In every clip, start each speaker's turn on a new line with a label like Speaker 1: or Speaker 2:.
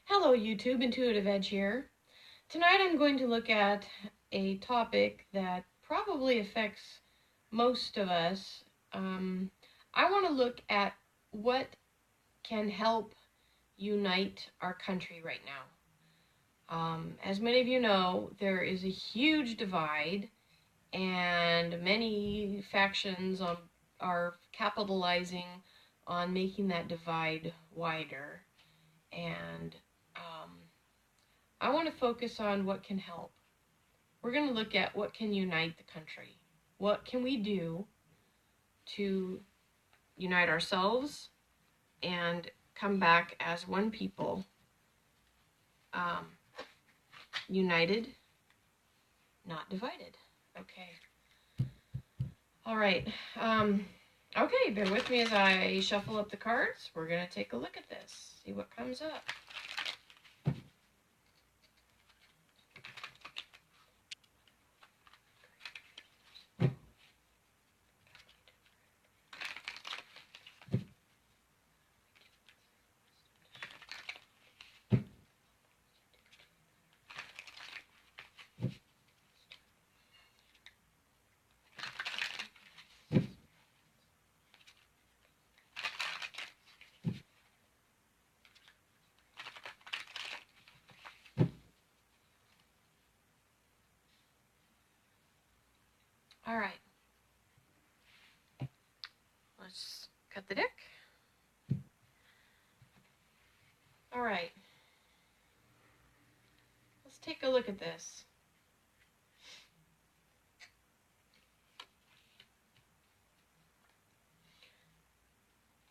Speaker 1: Hello YouTube, Intuitive Edge here. Tonight I'm going to look at a topic that probably affects most of us. I want to look at what can help unite our country right now. As many of you know, there is a huge divide and many factions are capitalizing on making that divide wider. And I want to focus on what can help. We're going to look at what can unite the country. What can we do to unite ourselves and come back as one people, united, not divided. Okay. All right. Okay, bear with me as I shuffle up the cards. We're going to take a look at this, see what comes up. All right. Let's cut the deck. All right. Let's take a look at this.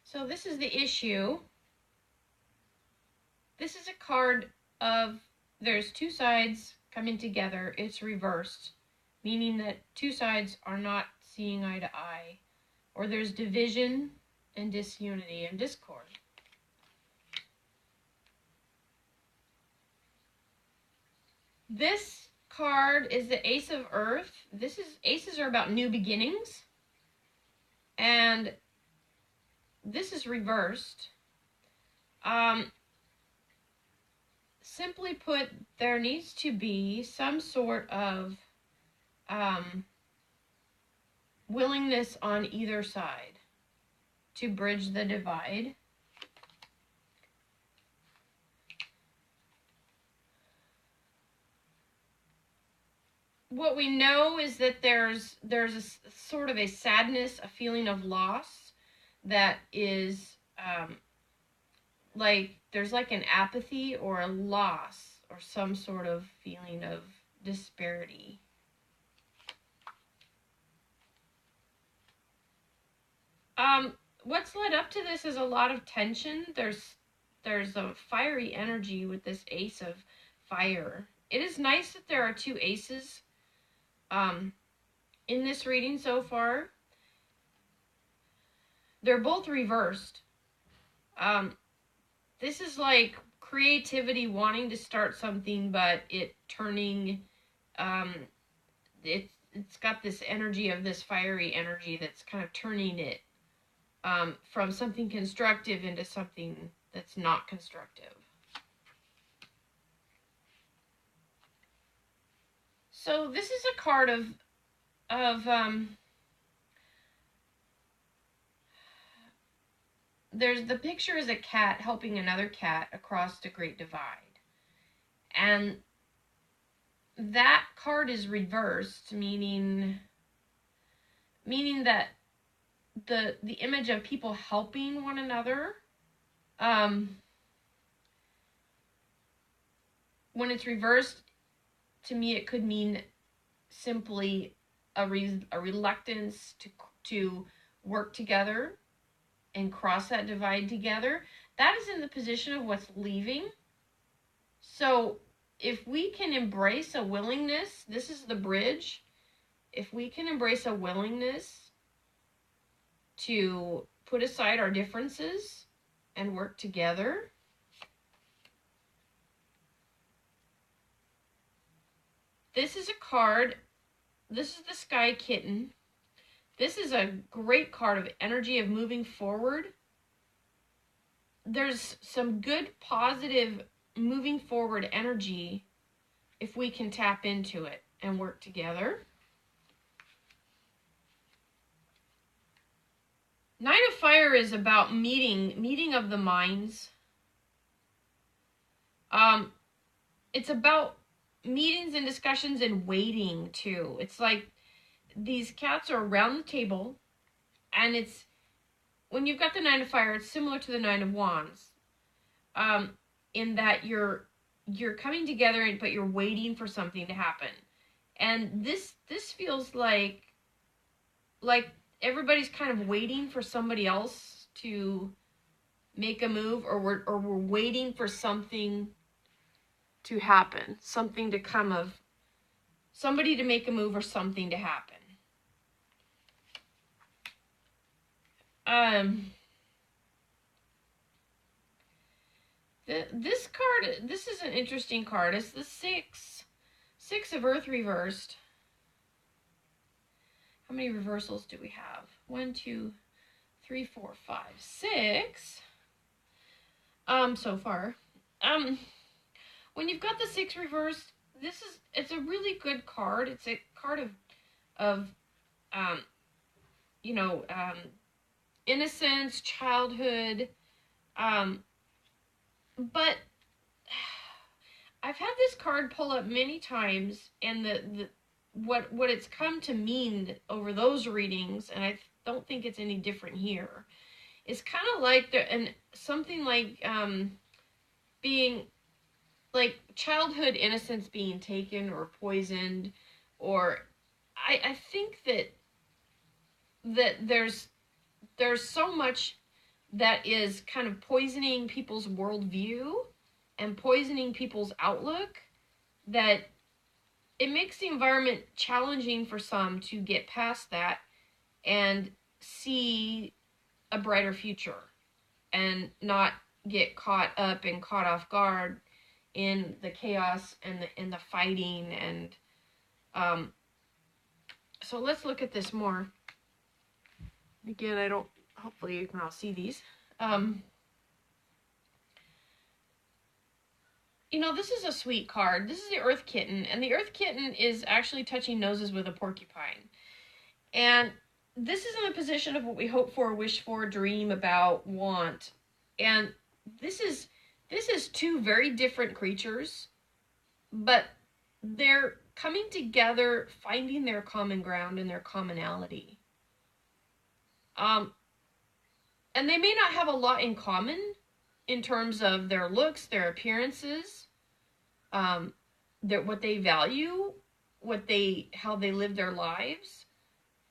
Speaker 1: So this is the issue. This is a card of, there's two sides coming together. It's reversed, meaning that two sides are not seeing eye to eye, or there's division and disunity and discord. This card is the Ace of Earth. Aces are about new beginnings, and this is reversed. Simply put, there needs to be some sort of willingness on either side to bridge the divide. What we know is that there's a sort of a sadness, a feeling of loss that is like there's like an apathy or a loss or some sort of feeling of disparity. What's led up to this is a lot of tension. There's a fiery energy with this Ace of Fire. It is nice that there are two aces in this reading so far. They're both reversed. This is like creativity, wanting to start something, but it turning, it's got this energy of this fiery energy that's kind of turning it from something constructive into something that's not constructive. So this is a card of there's the picture is a cat helping another cat across the Great Divide. And that card is reversed, meaning that the image of people helping one another, when it's reversed, to me it could mean simply a reluctance to work together and cross that divide together. That is in the position of what's leaving. So if we can embrace a willingness, this is the bridge. If we can embrace a willingness to put aside our differences and work together, this is a card. This is the Sky Kitten. This is a great card of energy of moving forward. There's some good positive moving forward energy if we can tap into it and work together. Nine of Fire is about meeting of the minds. It's about meetings and discussions and waiting too. It's like these cats are around the table, and it's when you've got the Nine of Fire, it's similar to the Nine of Wands, in that you're coming together, but you're waiting for something to happen. And this feels like everybody's kind of waiting for somebody else to make a move, or we're waiting for something to happen, something to come of somebody to make a move or something to happen. This card, this is an interesting card. It's the Six of Earth reversed. How many reversals do we have? 1, 2, 3, 4, 5, 6. So far. When you've got the 6 reversed, it's a really good card. It's a card of innocence, childhood, but I've had this card pull up many times, and what it's come to mean over those readings, and I don't think it's any different here, is kind of like something like being like childhood innocence being taken or poisoned, or I think that there's so much that is kind of poisoning people's worldview and poisoning people's outlook that it makes the environment challenging for some to get past that and see a brighter future and not get caught up and caught off guard in the chaos and the fighting. And so let's look at this more. Again, hopefully you can all see these. This is a sweet card. This is the Earth Kitten, and the Earth Kitten is actually touching noses with a porcupine. And this is in the position of what we hope for, wish for, dream about, want. And this is 2 very different creatures, but they're coming together, finding their common ground and their commonality. And they may not have a lot in common in terms of their looks, their appearances, what they value, how they live their lives,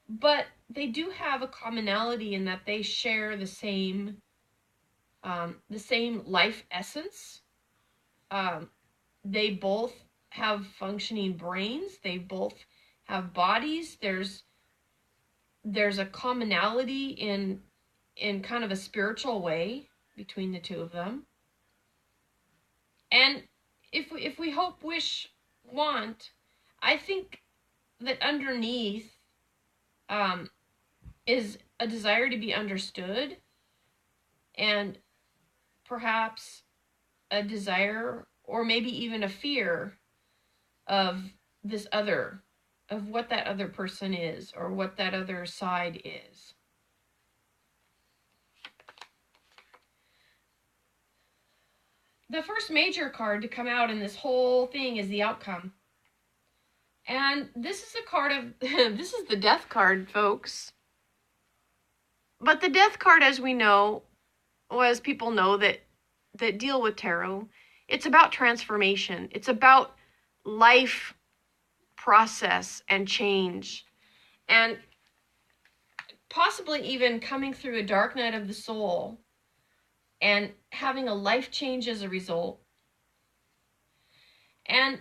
Speaker 1: but they do have a commonality in that they share the same life essence. They both have functioning brains. They both have bodies. There's a commonality in kind of a spiritual way between the 2 of them. And if we hope, wish, want, I think that underneath is a desire to be understood, and perhaps a desire or maybe even a fear of this other, of what that other person is or what that other side is. The first major card to come out in this whole thing is the Outcome. And this is a card of, this is the Death card, folks. But the Death card, as we know, or as people know that deal with tarot, it's about transformation. It's about life process and change. And possibly even coming through a dark night of the soul and having a life change as a result. And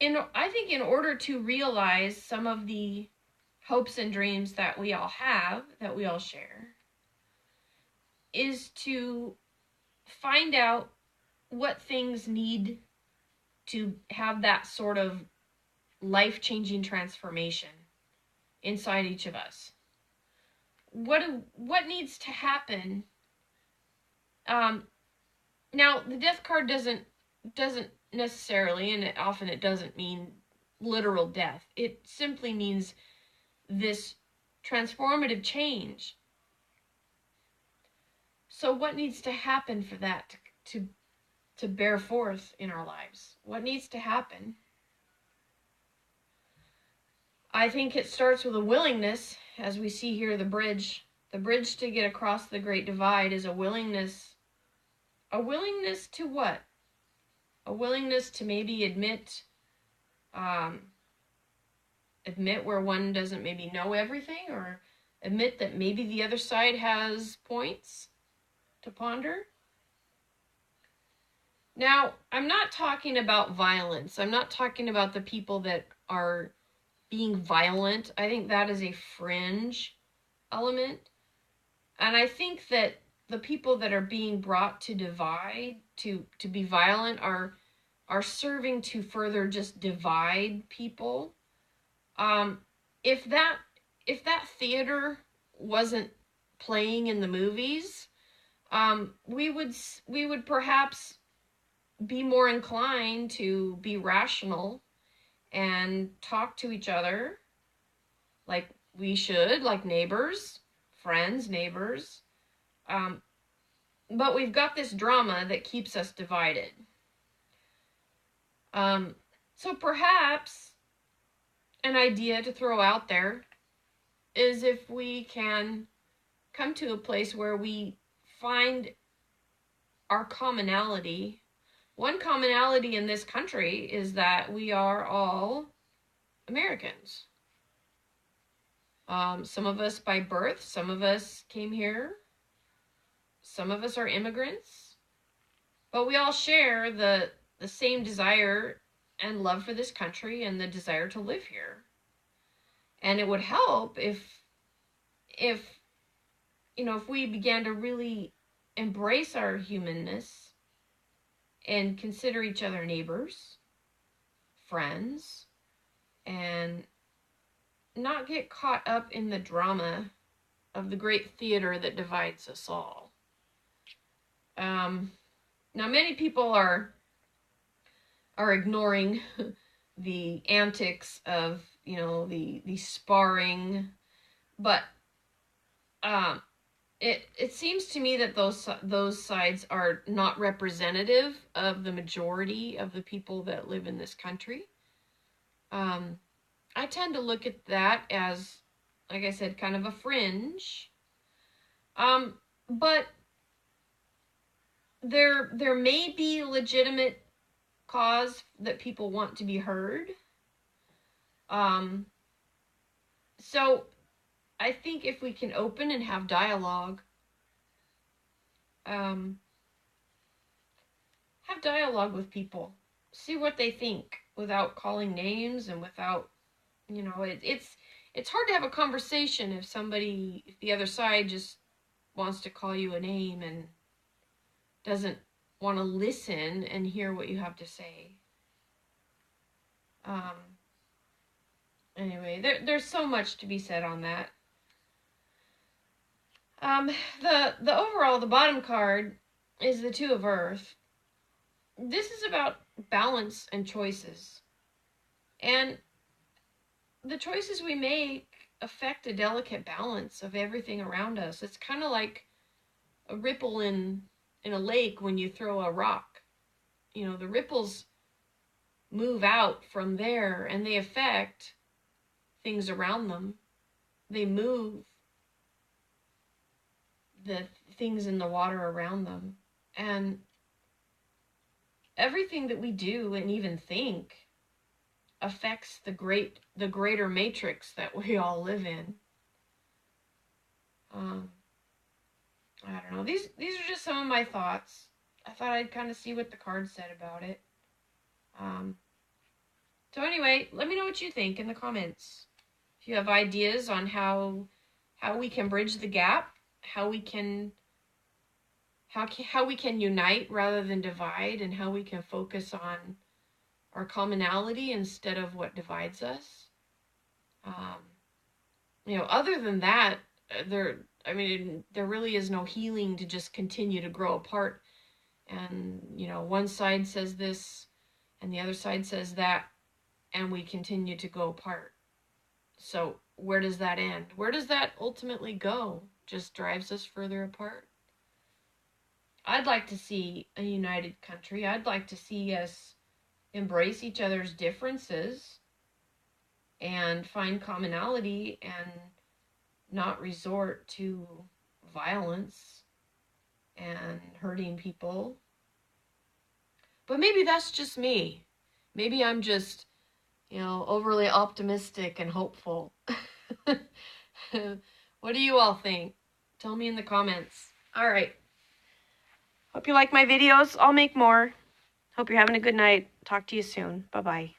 Speaker 1: I think in order to realize some of the hopes and dreams that we all have, that we all share, is to find out what things need to have that sort of life-changing transformation inside each of us. What needs to happen Now, the death card doesn't necessarily, and often it doesn't mean literal death. It simply means this transformative change. So what needs to happen for that to bear forth in our lives? What needs to happen? I think it starts with a willingness, as we see here, the bridge. The bridge to get across the Great Divide is a willingness. A willingness to what? A willingness to maybe admit where one doesn't maybe know everything, or admit that maybe the other side has points to ponder. Now, I'm not talking about violence. I'm not talking about the people that are being violent. I think that is a fringe element. And I think that the people that are being brought to divide, to be violent, are serving to further just divide people. If that theater wasn't playing in the movies, we would perhaps be more inclined to be rational and talk to each other like we should, like neighbors, friends, neighbors. But we've got this drama that keeps us divided. So perhaps an idea to throw out there is if we can come to a place where we find our commonality. One commonality in this country is that we are all Americans. Some of us by birth, some of us came here, some of us are immigrants, but we all share the same desire and love for this country and the desire to live here. And it would help if we began to really embrace our humanness and consider each other neighbors, friends, and not get caught up in the drama of the great theater that divides us all. Now, many people are ignoring the antics of the sparring, but it seems to me that those sides are not representative of the majority of the people that live in this country. I tend to look at that as, like I said, kind of a fringe. But there may be legitimate cause that people want to be heard. So I think if we can open and have dialogue, with people, see what they think without calling names and without, it's hard to have a conversation if the other side just wants to call you a name and doesn't want to listen and hear what you have to say. Anyway, there's so much to be said on that. The overall, the bottom card is the Two of Earth. This is about balance and choices. And the choices we make affect a delicate balance of everything around us. It's kind of like a ripple in a lake when you throw a rock. The ripples move out from there and they affect things around them. They move the things in the water around them. And everything that we do and even think affects the greater matrix that we all live in. I don't know. These are just some of my thoughts. I thought I'd kind of see what the cards said about it. So anyway, let me know what you think in the comments. If you have ideas on how we can bridge the gap, how we can unite rather than divide, and how we can focus on our commonality instead of what divides us. Other than that, there really is no healing to just continue to grow apart and, you know, one side says this and the other side says that, and we continue to go apart. So where does that end? Where does that ultimately go? Just drives us further apart. I'd like to see a united country. I'd like to see us embrace each other's differences and find commonality and not resort to violence and hurting people. But maybe that's just me. Maybe I'm just, you know, overly optimistic and hopeful. What do you all think? Tell me in the comments. All right. Hope you like my videos. I'll make more. Hope you're having a good night. Talk to you soon. Bye-bye.